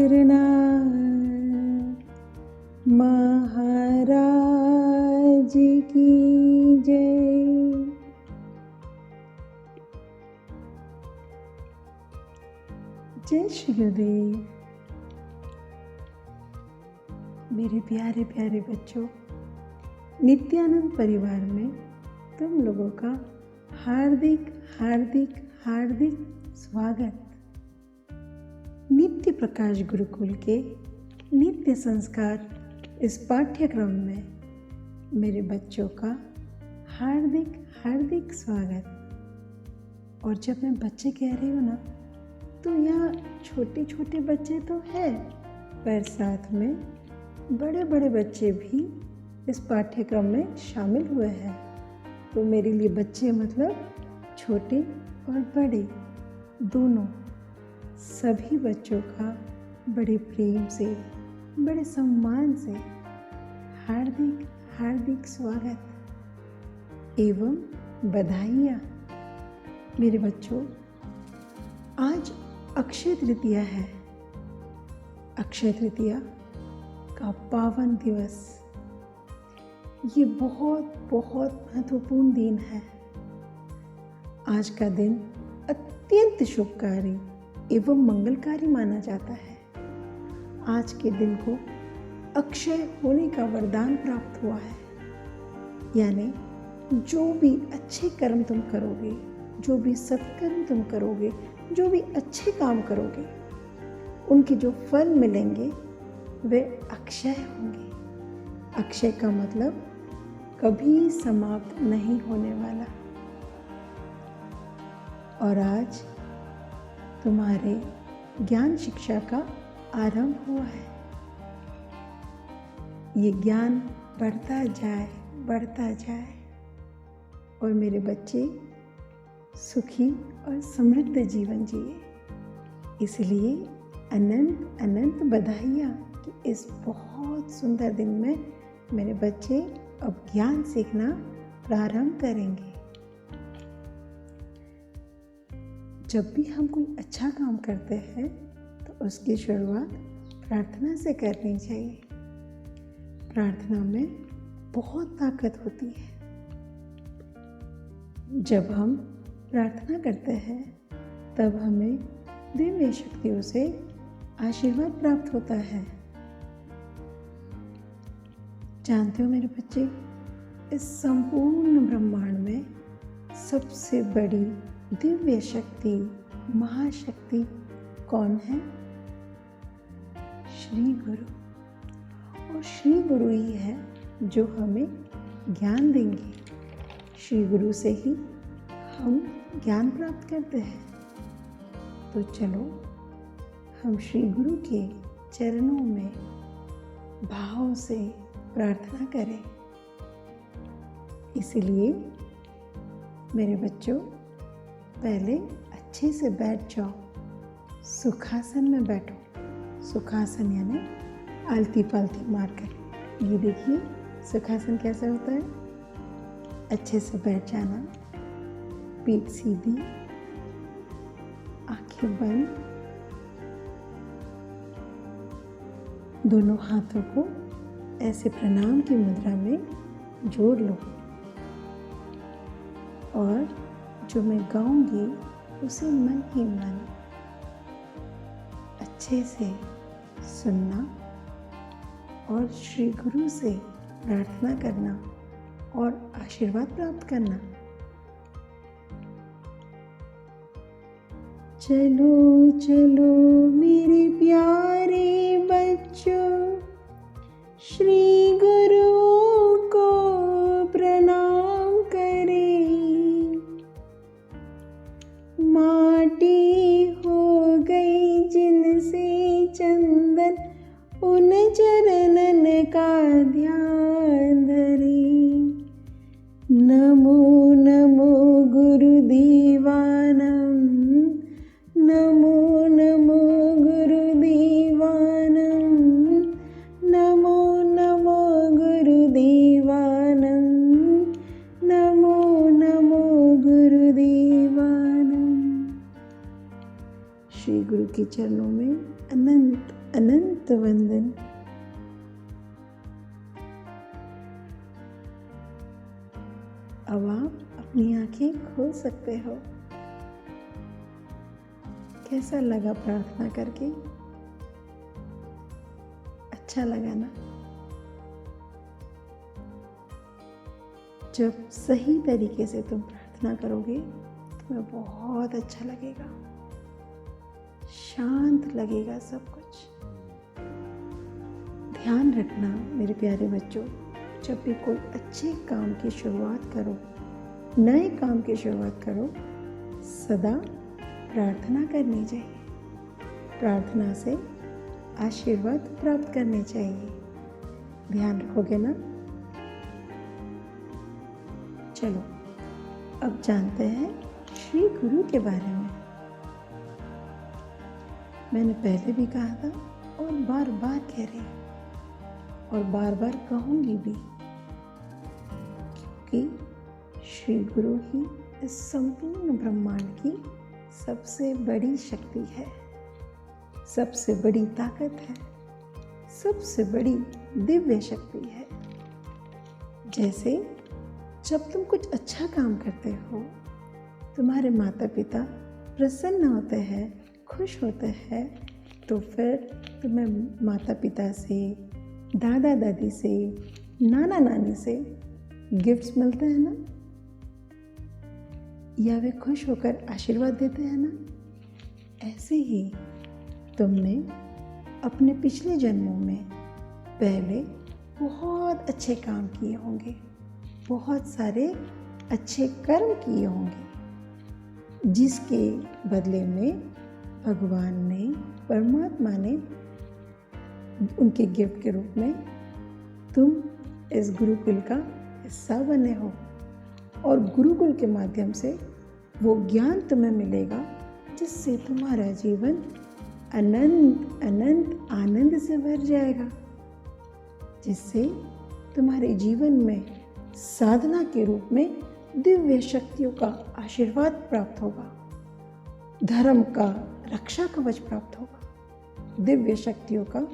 गिरनार महाराज की जय। जय श्री गुरुदेव। मेरे प्यारे प्यारे बच्चों, नित्यानंद परिवार में तुम लोगों का हार्दिक हार्दिक हार्दिक स्वागत। नित्य प्रकाश गुरुकुल के नित्य संस्कार इस पाठ्यक्रम में मेरे बच्चों का हार्दिक हार्दिक स्वागत। और जब मैं बच्चे कह रही हूँ ना, तो यहाँ छोटे छोटे बच्चे तो हैं, पर साथ में बड़े बड़े बच्चे भी इस पाठ्यक्रम में शामिल हुए हैं। तो मेरे लिए बच्चे मतलब छोटे और बड़े दोनों, सभी बच्चों का बड़े प्रेम से, बड़े सम्मान से हार्दिक हार्दिक स्वागत एवं बधाइयाँ। मेरे बच्चों, आज अक्षय तृतीया है। अक्षय तृतीया का पावन दिवस। ये बहुत बहुत महत्वपूर्ण दिन है। आज का दिन अत्यंत शुभकारी एवं मंगलकारी माना जाता है। आज के दिन को अक्षय होने का वरदान प्राप्त हुआ है। यानी जो भी अच्छे कर्म तुम करोगे, जो भी सत्कर्म तुम करोगे, जो भी अच्छे काम करोगे, उनके जो फल मिलेंगे वे अक्षय होंगे। अक्षय का मतलब कभी समाप्त नहीं होने वाला। और आज तुम्हारे ज्ञान शिक्षा का आरंभ हुआ है। ये ज्ञान बढ़ता जाए, बढ़ता जाए और मेरे बच्चे सुखी और समृद्ध जीवन जिए। इसलिए अनंत अनंत बधाइयाँ कि इस बहुत सुंदर दिन में मेरे बच्चे अब ज्ञान सीखना प्रारंभ करेंगे। जब भी हम कोई अच्छा काम करते हैं तो उसकी शुरुआत प्रार्थना से करनी चाहिए। प्रार्थना में बहुत ताकत होती है। जब हम प्रार्थना करते हैं तब हमें दिव्य शक्तियों से आशीर्वाद प्राप्त होता है। जानते हो मेरे बच्चे, इस संपूर्ण ब्रह्मांड में सबसे बड़ी दिव्य शक्ति, महाशक्ति कौन है? श्री गुरु। और श्री गुरु ही है जो हमें ज्ञान देंगे। श्री गुरु से ही हम ज्ञान प्राप्त करते हैं। तो चलो हम श्री गुरु के चरणों में भाव से प्रार्थना करें। इसलिए मेरे बच्चों, पहले अच्छे से बैठ जाओ। सुखासन में बैठो। सुखासन यानी आलती पालती मारकर। ये देखिए सुखासन कैसा होता है। अच्छे से बैठ जाना, पीठ सीधी, आंखें बंद, दोनों हाथों को ऐसे प्रणाम की मुद्रा में जोड़ लो और जो मैं गाऊंगी उसे मन ही मन अच्छे से सुनना और श्री गुरु से प्रार्थना करना और आशीर्वाद प्राप्त करना। चलो चलो मेरे प्यारे बच्चों, श्री गुरु को प्रणाम करें। माटी हो गई जिनसे चंदन, उन चरणन का ध्यान धरें। नमो नमो गुरुदेवानम, नमो नमो गुरुदेवानम, नमो नमो गुरुदेवानम, नमो नमो गुरुदेवानम। श्री गुरु के चरणों में अनंत अनंत वंदन। अब आप अपनी आंखें खोल सकते हो। कैसा लगा प्रार्थना करके? अच्छा लगा ना? जब सही तरीके से तुम प्रार्थना करोगे तुम्हें बहुत अच्छा लगेगा, शांत लगेगा सब कुछ। ध्यान रखना मेरे प्यारे बच्चों, जब भी कोई अच्छे काम की शुरुआत करो, नए काम की शुरुआत करो, सदा प्रार्थना करनी चाहिए। प्रार्थना से आशीर्वाद प्राप्त करने चाहिए। ध्यान रखोगे ना? चलो अब जानते हैं श्री गुरु के बारे में। मैंने पहले भी कहा था और बार बार कह रही हूँ और बार बार कहूँगी भी, क्योंकि श्री गुरु ही इस संपूर्ण ब्रह्मांड की सबसे बड़ी शक्ति है, सबसे बड़ी ताकत है, सबसे बड़ी दिव्य शक्ति है। जैसे जब तुम कुछ अच्छा काम करते हो, तुम्हारे माता पिता प्रसन्न होते हैं, खुश होते हैं, तो फिर तुम्हें माता पिता से, दादा दादी से, नाना नानी से गिफ्ट्स मिलते हैं ना, या वे खुश होकर आशीर्वाद देते हैं ना। ऐसे ही तुमने अपने पिछले जन्मों में पहले बहुत अच्छे काम किए होंगे, बहुत सारे अच्छे कर्म किए होंगे, जिसके बदले में भगवान ने, परमात्मा ने उनके गिफ्ट के रूप में तुम इस गुरुकुल का हिस्सा बने हो। और गुरुकुल के माध्यम से वो ज्ञान तुम्हें मिलेगा जिससे तुम्हारा जीवन अनंत अनंत आनंद से भर जाएगा, जिससे तुम्हारे जीवन में साधना के रूप में दिव्य शक्तियों का आशीर्वाद प्राप्त होगा, धर्म का रक्षा कवच प्राप्त होगा, दिव्य शक्तियों का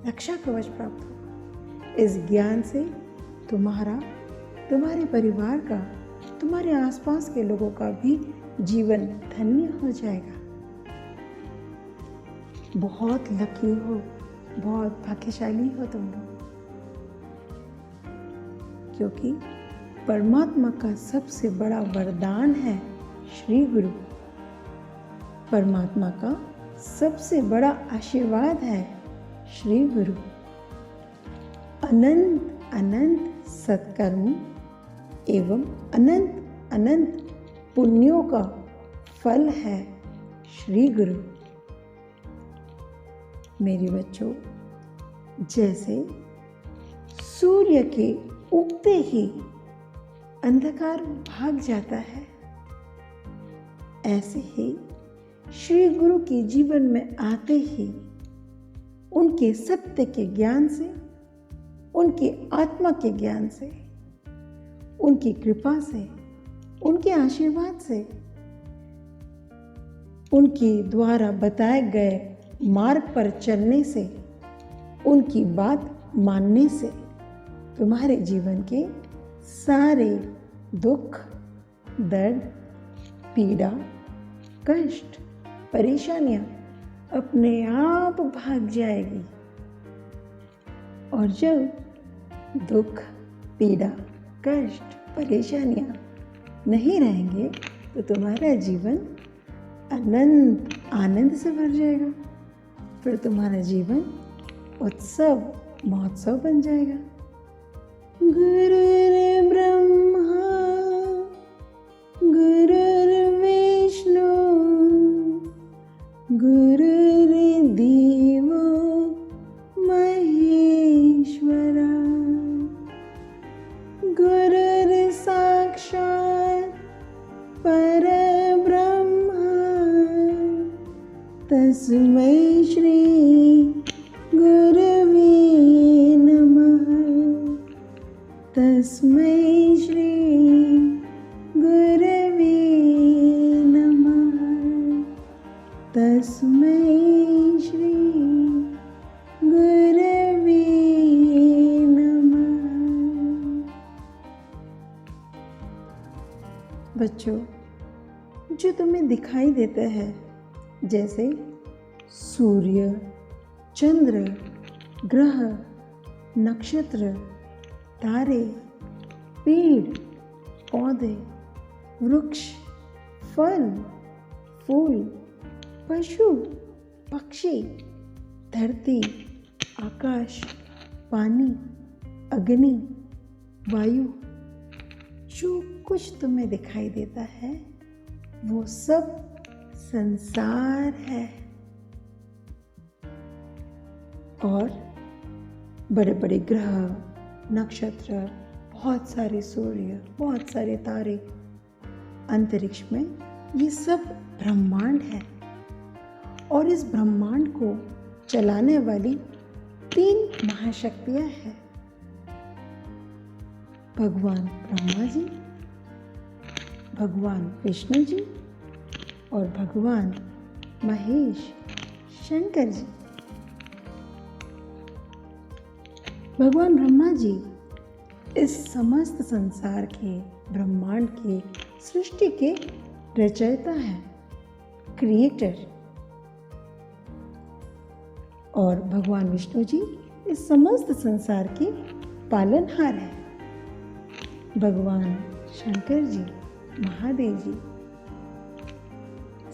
रक्षा कवच प्राप्त होगा। इस ज्ञान से तुम्हारा, तुम्हारे परिवार का, तुम्हारे आसपास के लोगों का भी जीवन धन्य हो जाएगा। बहुत लकी हो, बहुत भाग्यशाली हो तुम लोग, क्योंकि परमात्मा का सबसे बड़ा वरदान है श्री गुरु। परमात्मा का सबसे बड़ा आशीर्वाद है श्री गुरु। अनंत अनंत सत्कर्म एवं अनंत अनंत पुण्यों का फल है श्री गुरु। मेरे बच्चों, जैसे सूर्य के उगते ही अंधकार भाग जाता है, ऐसे ही श्री गुरु के जीवन में आते ही उनके सत्य के ज्ञान से, उनके आत्मा के ज्ञान से, उनकी कृपा से, उनके आशीर्वाद से, उनके द्वारा बताए गए मार्ग पर चलने से, उनकी बात मानने से तुम्हारे जीवन के सारे दुख, दर्द, पीड़ा, कष्ट, परेशानियां अपने आप भाग जाएगी। और जब दुख, पीड़ा, कष्ट, परेशानियां नहीं रहेंगे तो तुम्हारा जीवन अनंत आनंद से भर जाएगा। फिर तुम्हारा जीवन उत्सव, महोत्सव बन जाएगा। गुरुर्ब्रह्मा गुरुर्विष्णु गुरुर्देवो महेश्वरा गुरुर्साक्षात् परब्रह्मा तस्मै श्री गुरवे नमः। तस्मै श्री गुरवे नमः। तस्मै श्री बच्चों, जो तुम्हें दिखाई देते हैं, जैसे सूर्य, चंद्र, ग्रह, नक्षत्र, तारे, पेड़, पौधे, वृक्ष, फल, फूल, पशु, पक्षी, धरती, आकाश, पानी, अग्नि, वायु, जो कुछ तुम्हें दिखाई देता है वो सब संसार है। और बड़े बड़े ग्रह, नक्षत्र, बहुत सारे सूर्य, बहुत सारे तारे, अंतरिक्ष में, ये सब ब्रह्मांड है। और इस ब्रह्मांड को चलाने वाली 3 महाशक्तियां हैं। भगवान ब्रह्मा जी, भगवान विष्णु जी और भगवान महेश शंकर जी। भगवान ब्रह्मा जी इस समस्त संसार के, ब्रह्मांड के, सृष्टि के रचयिता हैं, क्रिएटर। और भगवान विष्णु जी इस समस्त संसार के पालनहार हैं। भगवान शंकर जी, महादेव जी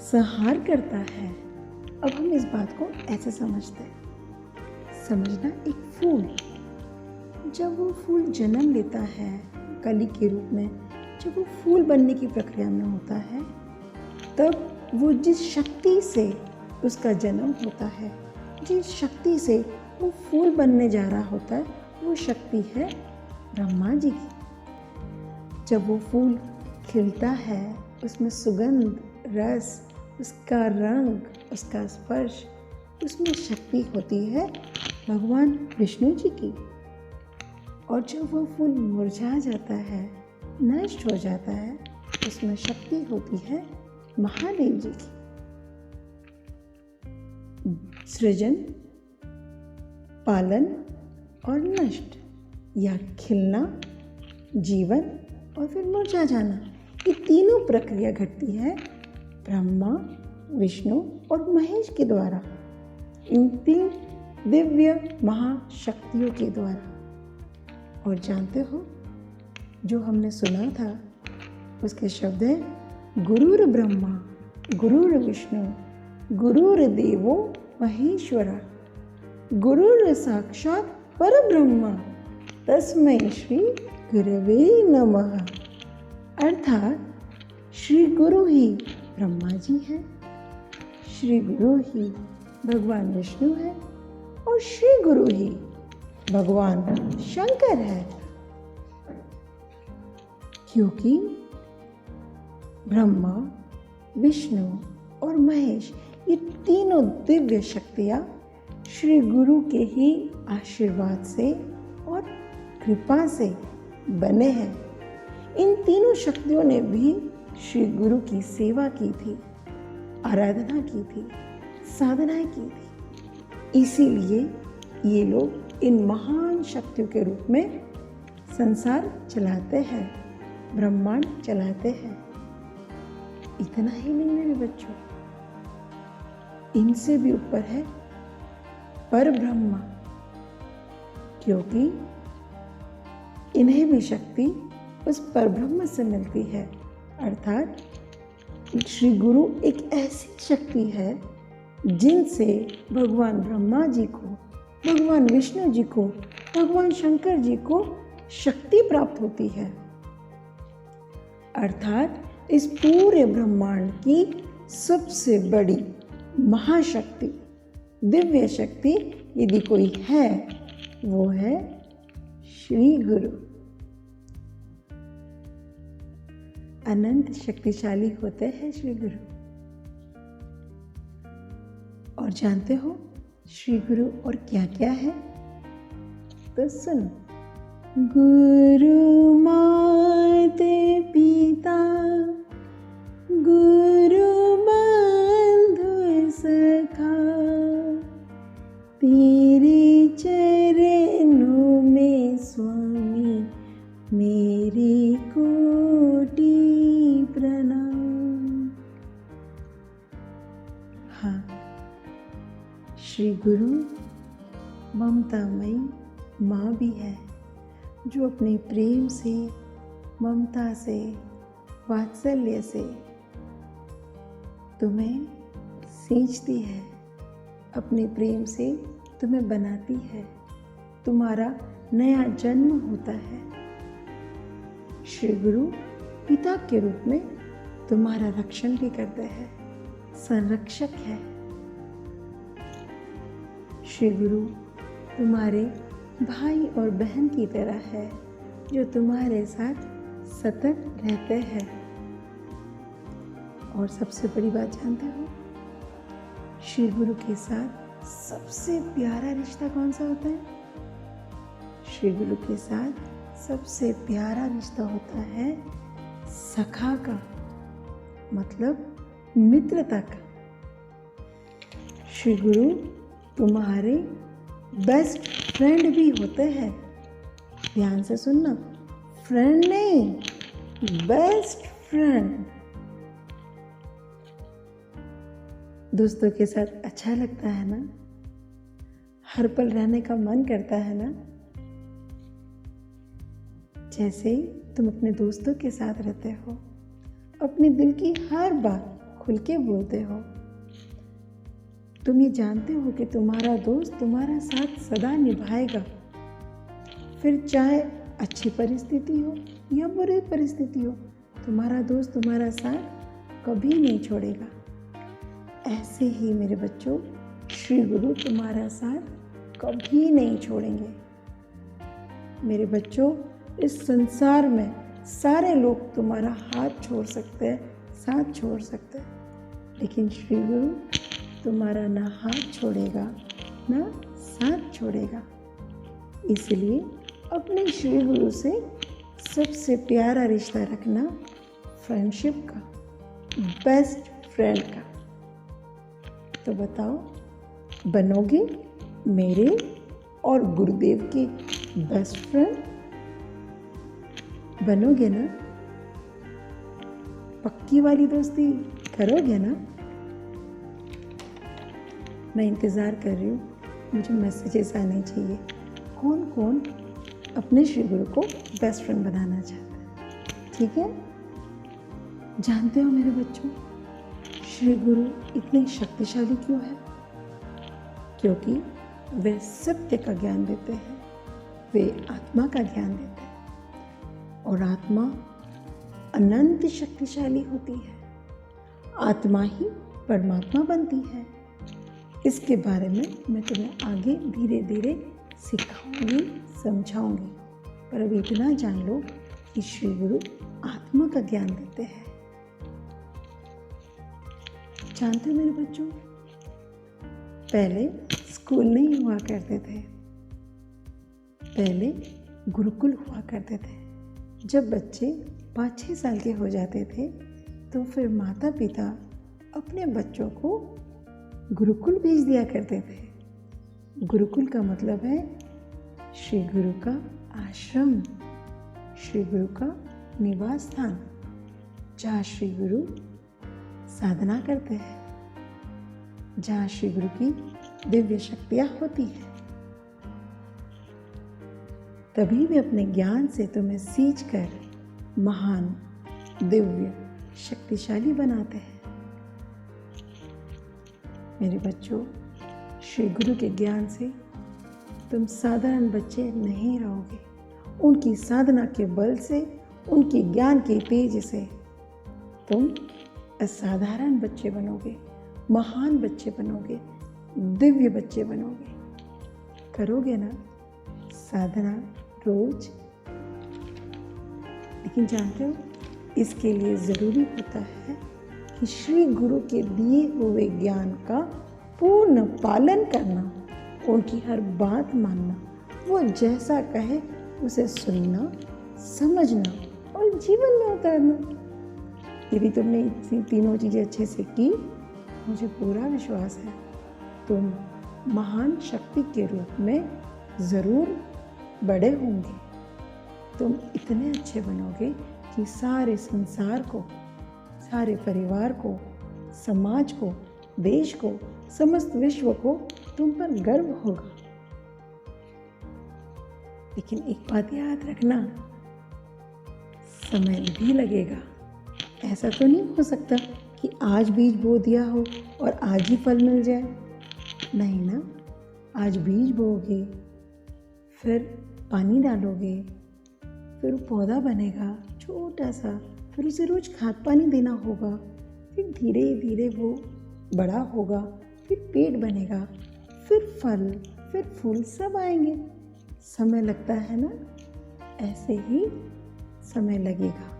संहार करता है। अब हम इस बात को ऐसे समझते हैं। समझना, एक फूल, जब वो फूल जन्म लेता है कली के रूप में, जब वो फूल बनने की प्रक्रिया में होता है, तब वो जिस शक्ति से उसका जन्म होता है, जिस शक्ति से वो फूल बनने जा रहा होता है, वो शक्ति है ब्रह्मा जी की। जब वो फूल खिलता है, उसमें सुगंध, रस, उसका रंग, उसका स्पर्श, उसमें शक्ति होती है भगवान विष्णु जी की। और जब वो फूल मुरझा जाता है, नष्ट हो जाता है, उसमें शक्ति होती है महादेव जी की। सृजन, पालन और नष्ट, या खिलना, जीवन और फिर मुरझा जाना, ये तीनों प्रक्रिया घटती है ब्रह्मा, विष्णु और महेश के द्वारा, इन 3 दिव्य महाशक्तियों के द्वारा। और जानते हो, जो हमने सुना था उसके शब्द हैं गुरुर ब्रह्मा, गुरुर विष्णु, गुरुर देवो महेश्वरा, गुरुर साक्षात परब्रह्म, तस्मै श्री गुरवे नमः। अर्थात श्री गुरु ही ब्रह्मा जी हैं, श्री गुरु ही भगवान विष्णु है और श्री गुरु ही भगवान शंकर है। क्योंकि ब्रह्मा, विष्णु और महेश, ये तीनों दिव्य शक्तियां श्री गुरु के ही आशीर्वाद से और कृपा से बने हैं। इन तीनों शक्तियों ने भी श्री गुरु की सेवा की थी, आराधना की थी, साधनाएं की थी। इसीलिए ये लोग इन महान शक्तियों के रूप में संसार चलाते हैं, ब्रह्मांड चलाते हैं। इतना ही नहीं मेरे बच्चों, इनसे भी ऊपर है परब्रह्मा, क्योंकि इन्हें भी शक्ति उस परब्रह्म से मिलती है। अर्थात श्री गुरु एक ऐसी शक्ति है जिनसे भगवान ब्रह्मा जी को, भगवान विष्णु जी को, भगवान शंकर जी को शक्ति प्राप्त होती है। अर्थात इस पूरे ब्रह्मांड की सबसे बड़ी महाशक्ति, दिव्य शक्ति यदि कोई है, वो है श्री गुरु। अनंत शक्तिशाली होते हैं श्री गुरु। और जानते हो श्री गुरु और क्या क्या है? तो सुनो, गुरु माते पिता, गुरु बंधु सखा, तेरे चरणों में स्वामी मेरी कोटि प्रणाम। श्री गुरु ममतामयी माँ भी है, जो अपने प्रेम से, ममता से, वात्सल्य से तुम्हें सींचती है, अपने प्रेम से तुम्हें बनाती है, तुम्हारा नया जन्म होता है। श्री गुरु पिता के रूप में तुम्हारा रक्षण भी करते हैं, संरक्षक है। श्री गुरु तुम्हारे भाई और बहन की तरह है, जो तुम्हारे साथ सतत रहते हैं। और सबसे बड़ी बात जानते हो, श्री गुरु के साथ सबसे प्यारा रिश्ता कौन सा होता है? श्री गुरु के साथ सबसे प्यारा रिश्ता होता है सखा का, मतलब मित्रता का। श्री गुरु तुम्हारे बेस्ट फ्रेंड भी होते हैं। ध्यान से सुनना, फ्रेंड नहीं, बेस्ट फ्रेंड। दोस्तों के साथ अच्छा लगता है ना? हर पल रहने का मन करता है ना? जैसे तुम अपने दोस्तों के साथ रहते हो, अपने दिल की हर बात खुल के बोलते हो। तुम ये जानते हो कि तुम्हारा दोस्त तुम्हारा साथ सदा निभाएगा, फिर चाहे अच्छी परिस्थिति हो या बुरी परिस्थिति हो, तुम्हारा दोस्त तुम्हारा साथ कभी नहीं छोड़ेगा। ऐसे ही मेरे बच्चों, श्री गुरु तुम्हारा साथ कभी नहीं छोड़ेंगे। मेरे बच्चों, इस संसार में सारे लोग तुम्हारा हाथ छोड़ सकते हैं, साथ छोड़ सकते हैं, लेकिन श्री गुरु तुम्हारा ना हाथ छोड़ेगा ना साथ छोड़ेगा। इसलिए अपने श्री गुरु से सबसे प्यारा रिश्ता रखना, फ्रेंडशिप का, बेस्ट फ्रेंड का। तो बताओ, बनोगे मेरे और गुरुदेव के बेस्ट फ्रेंड? बनोगे ना? पक्की वाली दोस्ती करोगे ना? मैं इंतज़ार कर रही हूँ, मुझे मैसेजेस आने चाहिए। कौन कौन अपने श्री गुरु को बेस्ट फ्रेंड बनाना चाहता है? ठीक है? जानते हो मेरे बच्चों, श्री गुरु इतने शक्तिशाली क्यों है? क्योंकि वे सत्य का ज्ञान देते हैं, वे आत्मा का ज्ञान देते हैं, और आत्मा अनंत शक्तिशाली होती है। आत्मा ही परमात्मा बनती है। इसके बारे में मैं तुम्हें आगे धीरे धीरे सिखाऊंगी, समझाऊंगी, पर अभी इतना जान लो कि श्री गुरु आत्मा का ज्ञान देते हैं। जानते हो मेरे बच्चों, पहले स्कूल नहीं हुआ करते थे, पहले गुरुकुल हुआ करते थे। जब बच्चे 5-6 साल के हो जाते थे, तो फिर माता पिता अपने बच्चों को गुरुकुल भेज दिया करते थे। गुरुकुल का मतलब है श्री गुरु का आश्रम, श्री गुरु का निवास स्थान, जहाँ श्री गुरु साधना करते हैं, जहाँ श्री गुरु की दिव्य शक्तियाँ होती हैं। तभी वे अपने ज्ञान से तुम्हें सींचकर महान, दिव्य, शक्तिशाली बनाते हैं। मेरे बच्चों, श्री गुरु के ज्ञान से तुम साधारण बच्चे नहीं रहोगे। उनकी साधना के बल से, उनके ज्ञान के तेज से तुम असाधारण बच्चे बनोगे, महान बच्चे बनोगे, दिव्य बच्चे बनोगे। करोगे ना साधना रोज? लेकिन जानते हो, इसके लिए ज़रूरी होता है कि श्री गुरु के दिए हुए ज्ञान का पूर्ण पालन करना, उनकी हर बात मानना, वो जैसा कहे उसे सुनना, समझना और जीवन में उतारना। यदि तुमने इतनी तीनों चीज़ें अच्छे से की, मुझे पूरा विश्वास है तुम महान शक्ति के रूप में ज़रूर बड़े होंगे। तुम इतने अच्छे बनोगे कि सारे संसार को, सारे परिवार को, समाज को, देश को, समस्त विश्व को तुम पर गर्व होगा। लेकिन एक बात याद रखना, समय भी लगेगा। ऐसा तो नहीं हो सकता कि आज बीज बो दिया हो और आज ही फल मिल जाए। नहीं ना, आज बीज बोओगे, फिर पानी डालोगे, फिर वो पौधा बनेगा छोटा सा, फिर उसे रोज खाद पानी देना होगा, फिर धीरे धीरे वो बड़ा होगा, फिर पेड़ बनेगा, फिर फल, फिर फूल सब आएंगे। समय लगता है ना, ऐसे ही समय लगेगा।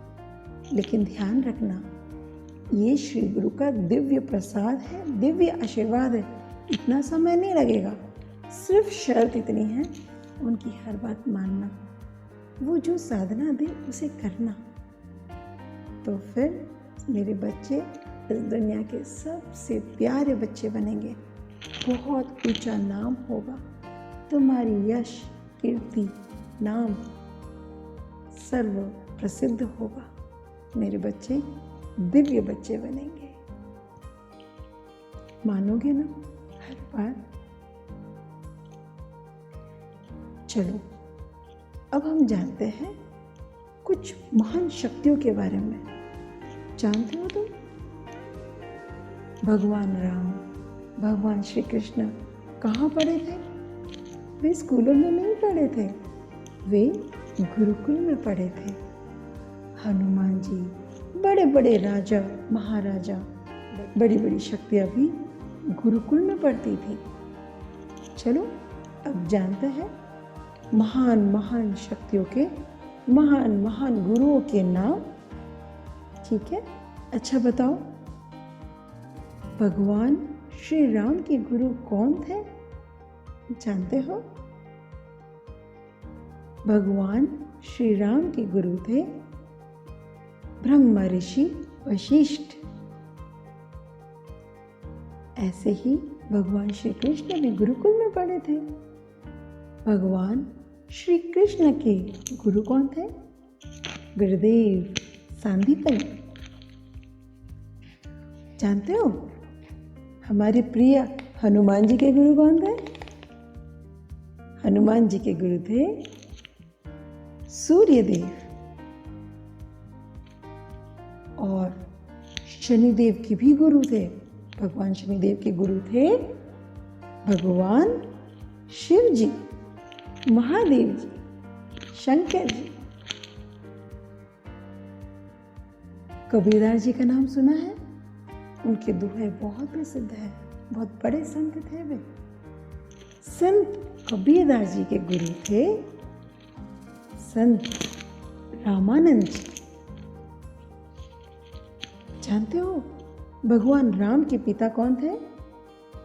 लेकिन ध्यान रखना, ये श्री गुरु का दिव्य प्रसाद है, दिव्य आशीर्वाद है। इतना समय नहीं लगेगा। सिर्फ शर्त इतनी है, उनकी हर बात मानना, वो जो साधना दे उसे करना। तो फिर मेरे बच्चे इस दुनिया के सबसे प्यारे बच्चे बनेंगे। बहुत ऊंचा नाम होगा। तुम्हारी यश, कीर्ति, नाम सर्व प्रसिद्ध होगा। मेरे बच्चे दिव्य बच्चे बनेंगे। मानोगे ना हर बात? चलो अब हम जानते हैं कुछ महान शक्तियों के बारे में। जानते हो तुम? भगवान राम, भगवान श्री कृष्ण कहाँ पढ़े थे? वे स्कूलों में नहीं पढ़े थे, वे गुरुकुल में पढ़े थे। हनुमान जी, बड़े बड़े राजा महाराजा, बड़ी बड़ी शक्तियाँ भी गुरुकुल में पढ़ती थी। चलो अब जानते हैं महान महान शक्तियों के, महान महान गुरुओं के नाम। ठीक है, अच्छा बताओ, भगवान श्री राम के गुरु कौन थे? जानते हो? भगवान श्री राम के गुरु थे ब्रह्म ऋषि वशिष्ठ। ऐसे ही भगवान श्री कृष्ण भी गुरुकुल में पढ़े थे। भगवान श्री कृष्ण के गुरु कौन थे? गुरुदेव सांदीपनि। जानते हो हमारे प्रिय हनुमान जी के गुरु कौन थे? हनुमान जी के गुरु थे सूर्यदेव। और शनिदेव के भी गुरु थे। भगवान शनिदेव के गुरु थे भगवान शिव जी, महादेव जी, शंकर जी। कबीरदास जी का नाम सुना है? उनके दोहे बहुत प्रसिद्ध है, बहुत बड़े संत थे वे। संत कबीरदास जी के गुरु थे संत रामानंद जी। जानते हो भगवान राम के पिता कौन थे?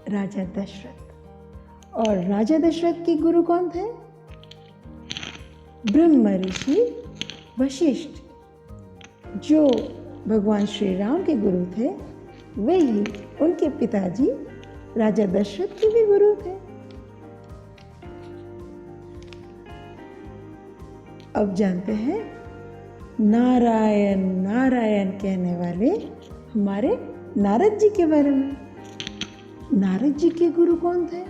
राजा दशरथ। और राजा दशरथ के गुरु कौन थे? ब्रह्म ऋषि वशिष्ठ। जो भगवान श्री राम के गुरु थे, वे ही उनके पिताजी राजा दशरथ के भी गुरु थे। अब जानते हैं नारायण नारायण कहने वाले हमारे नारद जी के बारे में। नारद जी के गुरु कौन थे?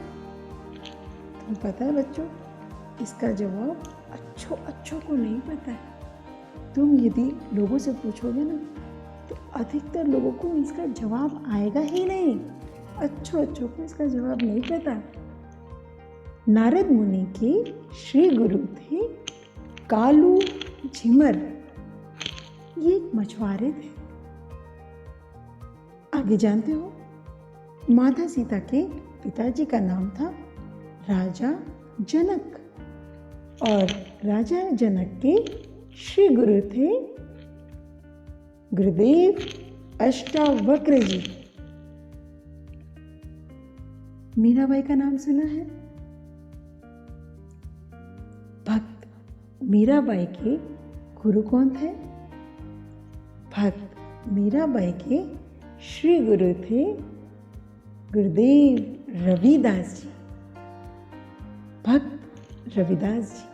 तुम पता है बच्चों? इसका जवाब अच्छों को नहीं पता है। तुम यदि लोगों से पूछोगे ना, तो अधिकतर लोगों को इसका जवाब आएगा ही नहीं। अच्छों को इसका जवाब नहीं पता। नारद मुनि के श्री गुरु थे कालू झिमर। ये एक मछुआरे थे। आगे जानते हो माता सीता के पिताजी का नाम था राजा जनक। और राजा जनक के श्री गुरु थे गुरुदेव अष्टावक्र जी। मीराबाई का नाम सुना है? भक्त मीराबाई के गुरु कौन थे? भक्त मीराबाई के श्री गुरु थे गुरुदेव रविदास जी। भक्त रविदास जी।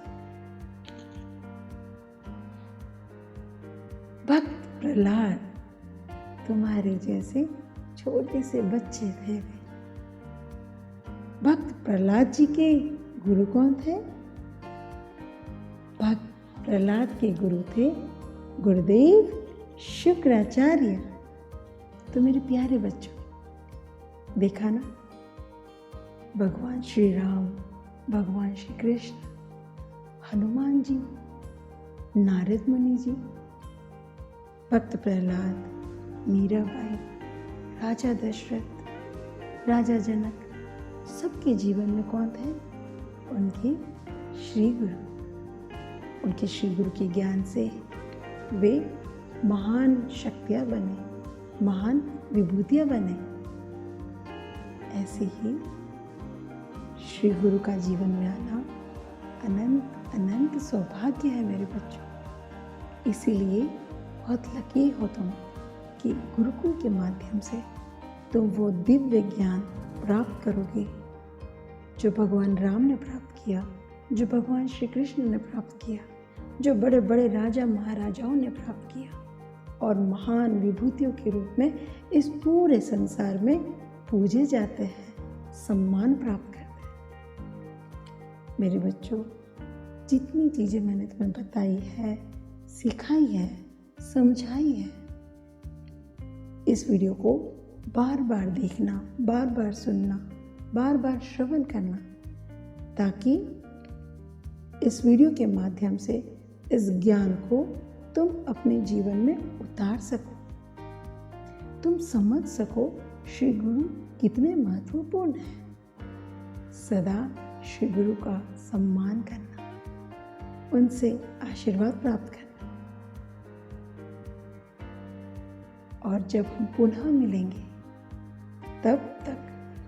भक्त प्रहलाद तुम्हारे जैसे छोटे से बच्चे थे। भक्त प्रहलाद जी के गुरु कौन थे? भक्त प्रहलाद के गुरु थे गुरुदेव शुक्राचार्य। तो मेरे प्यारे बच्चों, देखा ना, भगवान श्री राम, भगवान श्री कृष्ण, हनुमान जी, नारद मुनि जी, भक्त प्रहलाद, मीराबाई, राजा दशरथ, राजा जनक, सबके जीवन में कौन थे? उनके श्री गुरु। उनके श्री गुरु के ज्ञान से वे महान शक्तियाँ बने, महान विभूतियाँ बने। ऐसे ही श्री गुरु का जीवन में आना अनंत अनंत सौभाग्य है मेरे बच्चों। इसीलिए बहुत लकी हो तुम कि गुरुकुल के माध्यम से तुम वो दिव्य ज्ञान प्राप्त करोगे जो भगवान राम ने प्राप्त किया, जो भगवान श्री कृष्ण ने प्राप्त किया, जो बड़े बड़े राजा महाराजाओं ने प्राप्त किया और महान विभूतियों के रूप में इस पूरे संसार में पूजे जाते हैं, सम्मान प्राप्त करते हैं। मेरे बच्चों, जितनी चीज़ें मैंने तुम्हें बताई है, सिखाई है, समझाई है, इस वीडियो को बार बार देखना, बार बार सुनना, बार बार श्रवण करना, ताकि इस वीडियो के माध्यम से इस ज्ञान को तुम अपने जीवन में उतार सको, तुम समझ सको श्री गुरु कितने महत्वपूर्ण हैं। सदा श्री गुरु का सम्मान करना, उनसे आशीर्वाद प्राप्त करना। और जब हम पुनः मिलेंगे तब तक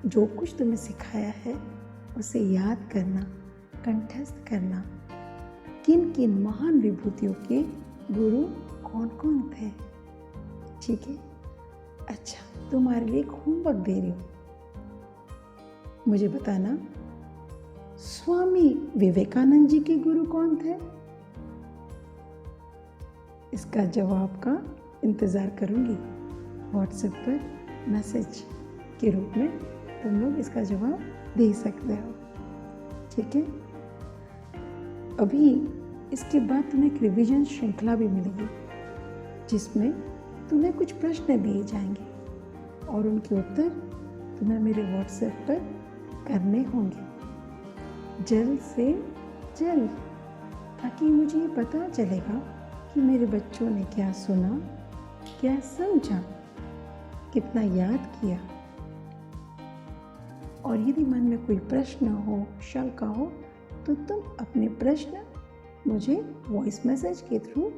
जो कुछ तुम्हें सिखाया है उसे याद करना, कंठस्थ करना। किन किन महान विभूतियों के गुरु कौन कौन थे? ठीक है? अच्छा, तुम्हारे लिए एक होमवर्क दे रही हूँ। मुझे बताना, स्वामी विवेकानंद जी के गुरु कौन थे? इसका जवाब का इंतज़ार करूँगी। व्हाट्सएप पर मैसेज के रूप में तुम लोग इसका जवाब दे सकते हो। ठीक है? अभी इसके बाद तुम्हें एक रिवीजन श्रृंखला भी मिलेगी जिसमें तुम्हें कुछ प्रश्न दिए जाएंगे और उनके उत्तर तुम्हें मेरे व्हाट्सएप पर करने होंगे जल्द से जल्द, ताकि मुझे ये पता चलेगा कि मेरे बच्चों ने क्या सुना, क्या समझा, कितना याद किया। और यदि मन में कोई प्रश्न हो, शंका हो, तो तुम अपने प्रश्न मुझे वॉइस मैसेज के थ्रू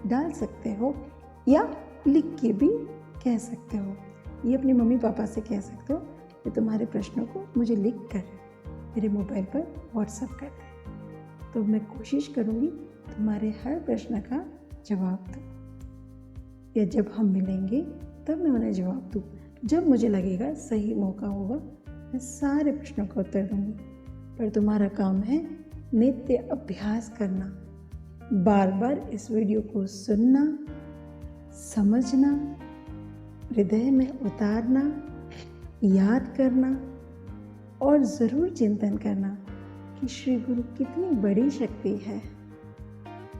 डाल सकते हो या लिख के भी कह सकते हो। ये अपने मम्मी पापा से कह सकते हो कि तुम्हारे प्रश्नों को मुझे लिख कर मेरे मोबाइल पर व्हाट्सएप कर दें। तो मैं कोशिश करूँगी तुम्हारे हर प्रश्न का जवाब दूँ, या जब हम मिलेंगे तब मैं उन्हें जवाब दूँ। जब मुझे लगेगा सही मौका होगा मैं सारे प्रश्नों का उत्तर दूँगी। पर तुम्हारा काम है नित्य अभ्यास करना, बार बार इस वीडियो को सुनना, समझना, हृदय में उतारना, याद करना और ज़रूर चिंतन करना कि श्री गुरु कितनी बड़ी शक्ति है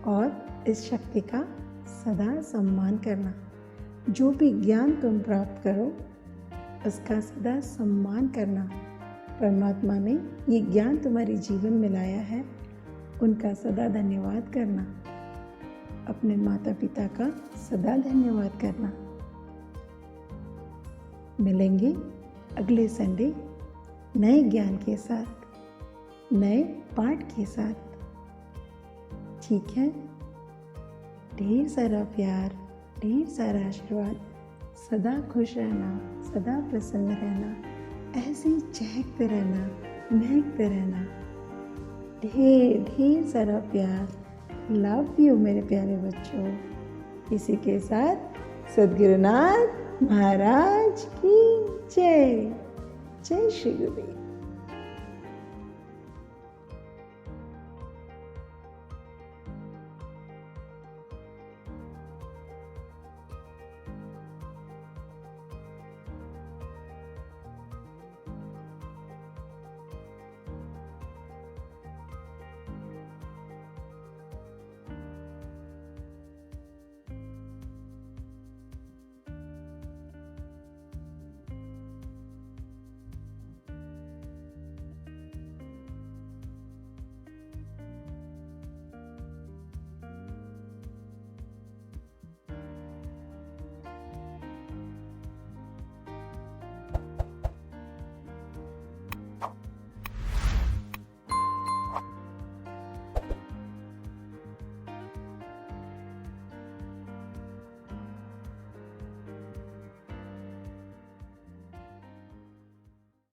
और इस शक्ति का सदा सम्मान करना। जो भी ज्ञान तुम प्राप्त करो उसका सदा सम्मान करना। परमात्मा ने ये ज्ञान तुम्हारे जीवन में लाया है, उनका सदा धन्यवाद करना। अपने माता पिता का सदा धन्यवाद करना। मिलेंगे अगले संडे नए ज्ञान के साथ, नए पाठ के साथ। ठीक है? ढेर सारा प्यार, ढेर सारा आशीर्वाद। सदा खुश रहना, सदा प्रसन्न रहना, ऐसे ही चहकते रहना, महकते रहना। ढेर ढेर सारा प्यार। लव यू मेरे प्यारे बच्चों। इसी के साथ सद्गुरुनाथ महाराज की जय। जय श्री गुरुदेव।